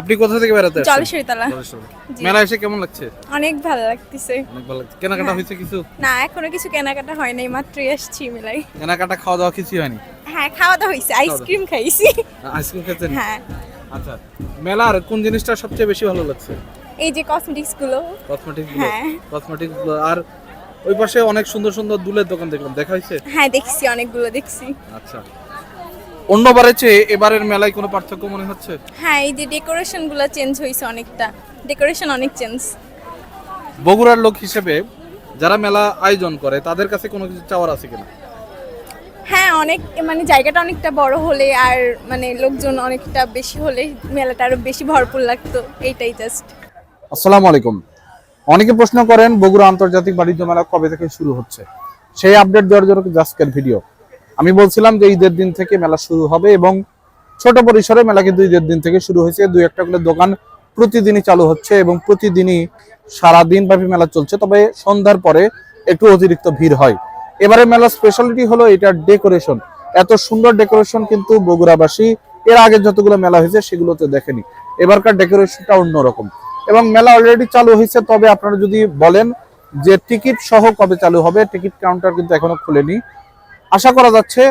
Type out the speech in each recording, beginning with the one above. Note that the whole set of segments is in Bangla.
আপনি কোথা থেকে বেড়াতে আসছেন? জলেশ্বরীতলা। জি। মেলা এসে কেমন লাগছে? অনেক ভালো লাগতেছে। অনেক ভালো লাগছে। কেনাকাটা হ্যাঁ। হয়েছে কিছু? না এখনো কিছু কেনাকাটা হয় নাই, মাত্রই আসছি মেলায়। কেনাকাটা খাওয়া দাওয়া কিছু হয়নি? হ্যাঁ খাওয়া দাওয়া হয়েছে, আইসক্রিম খাইছি। আইসক্রিম খেয়েছেন? হ্যাঁ আচ্ছা, মেলার কোন জিনিসটা সবচেয়ে বেশি ভালো লাগছে? এই যে কসমেটিক্স গুলো। কসমেটিক্স হ্যাঁ। কসমেটিক্স আর ওই পাশে অনেক সুন্দর সুন্দর দুলের দোকান দেখলাম, দেখা হয়েছে? হ্যাঁ দেখছি, অনেকগুলো দেখছি। আচ্ছা, অন্যবারের চেয়ে এবারের মেলায় কোনো পার্থক্য মনে হচ্ছে? হ্যাঁ এই যে ডেকোরেশন গুলো চেঞ্জ হয়েছে অনেকটা, ডেকোরেশন অনেক চেঞ্জ। বগুড়ার লোক হিসেবে যারা মেলা আয়োজন করে তাদের কাছে কোনো কিছু চাওয়ার আছে কিনা? হ্যাঁ অনেক, মানে জায়গাটা অনেকটা বড় হলে আর মানে লোকজন অনেকটা বেশি হলে মেলাটা আরো বেশি ভরপুর লাগতো, এইটাই জাস্ট। আসসালামু আলাইকুম। অনেকে প্রশ্ন করেন বগুড়া আন্তর্জাতিক বাণিজ্য মেলা কবে থেকে শুরু হচ্ছে, সেই আপডেট দেওয়ার জন্য আজকের ভিডিও। আমি বলছিলাম যে ঈদের দিন থেকে মেলা শুরু হবে এবং ছোট পরিসরে মেলা কিন্তু ঈদের দিন থেকে শুরু হয়েছে। দুই একটা করে দোকান প্রতিদিনই চালু হচ্ছে এবং প্রতিদিনই সারাদিন ব্যাপী মেলা চলছে, তবে সন্ধ্যার পরে একটু অতিরিক্ত ভিড় হয়। এবারে মেলার স্পেশালিটি হলো এটার ডেকোরেশন। এত সুন্দর ডেকোরেশন কিন্তু বগুড়াবাসী এর আগে যতগুলো মেলা হয়েছে সেগুলোতে দেখেনি। এবারকার ডেকোরেশনটা অন্যরকম এবং মেলা অলরেডি চালু হয়েছে। তবে আপনারা যদি বলেন যে টিকিট সহ কবে চালু হবে, টিকিট কাউন্টার কিন্তু এখনো খুলেনি। আশা করা যাচ্ছে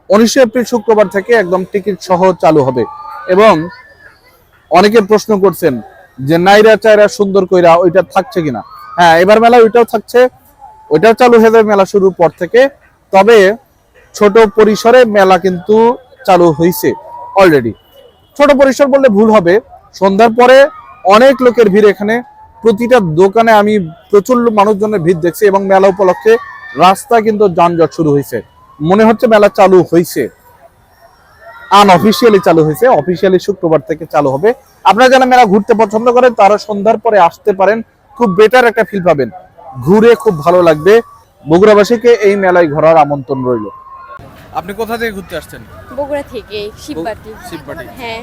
19 এপ্রিল শুক্রবার থেকে একদম টিকিট সহ চালু হবে। এবং অনেকে প্রশ্ন করছেন যে নাইরা চাইরা সুন্দর কইরা ওইটা থাকছে কিনা। হ্যাঁ, এবার মেলা ওইটাও থাকছে, ওইটাও চালু হয়ে যাবে মেলা শুরুর পর থেকে। তবে ছোট পরিসরে মেলা কিন্তু চালু হয়েছে অলরেডি। ছোট পরিসর বললে ভুল হবে, সন্ধ্যার পরে অনেক লোকের ভিড় এখানে। প্রতিটা দোকানে আমি প্রচুর মানুষজনের ভিড় দেখছি এবং মেলা উপলক্ষে রাস্তা কিন্তু যানজট শুরু হয়েছে। মনে হচ্ছে মেলা চালু হয়েছে, আনঅফিসিয়ালি চালু হয়েছে, অফিসিয়ালি শুক্রবার থেকে চালু হবে। আপনারা যারা মেলা ঘুরতে পছন্দ করেন তারা সন্ধ্যার পরে আসতে পারেন, খুব বেটার একটা ফিল পাবেন, ঘুরে খুব ভালো লাগবে। বগুড়াবাসীকে এই মেলায় ঘোরার আমন্ত্রণ রইল। আপনি কোথা থেকে ঘুরতে আসছেন? বগুড়া থেকে শিববাটি। শিববাটি। হ্যাঁ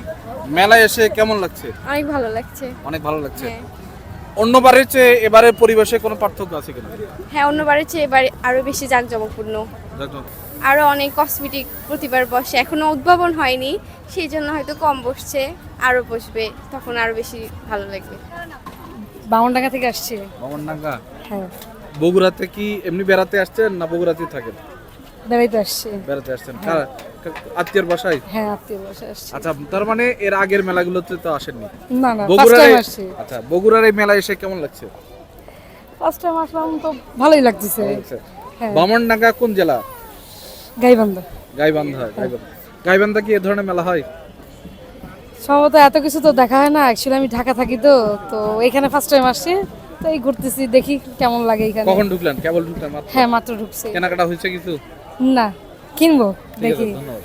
মেলায় এসে কেমন লাগছে? অনেক ভালো লাগছে। অনেক ভালো লাগছে। হ্যাঁ অন্যবারের চেয়ে এবারের পরিবেশে কোনো পার্থক্য আছে কিনা? হ্যাঁ অন্যবারের চেয়ে এবার আরো বেশি জাঁকজমকপূর্ণ, আরো অনেক কসমেটিক প্রতিবার বসে, এখনো উদ্ভাবন হয়নি, সেই জন্য হয়তো কম বসছে, আরো বসবে, তখন আরো বেশি ভালো লাগবে। বামনডাঙ্গা থেকে আসছি। বামনডাঙ্গা। হ্যাঁ বগুড়াতে কি এমনি বেড়াতে আসছেন না বগুড়াতেই থাকেন? বেড়াইতে আসছি। বেড়াতে আসছেন আত্মীয়র বাসায়? হ্যাঁ আত্মীয় বাসায় আসছি। আচ্ছা, তার মানে এর আগের মেলাগুলোতে তো আসেননি? না না, ফার্স্ট বগুড়ার টাইম আসছি। আচ্ছা, বগুড়ার এই মেলায় এসে কেমন লাগছে? ফার্স্ট টাইম আসলাম তো ভালোই লাগতেছে। হ্যাঁ বামনডাঙ্গা কোন জেলা? গাইবান্ধা। গাইবান্ধা। গাইবান্ধা কি এ ধরনের মেলা হয়? সম্ভবত এত কিছু তো দেখা হয় না, অ্যাকচুয়ালি আমি ঢাকা থাকি তো তো এখানে ফার্স্ট টাইম আসছি, তো এই ঘুরতেছি, দেখি কেমন লাগে এখানে। কখন ঢুকলেন? কেবল ঢুকলেন মাত্র? হ্যাঁ মাত্র ঢুকছি। কেনাকাটা হয়েছে কিছু? না, কিনবো ঠিক আছে, দেখি। ধন্যবাদ।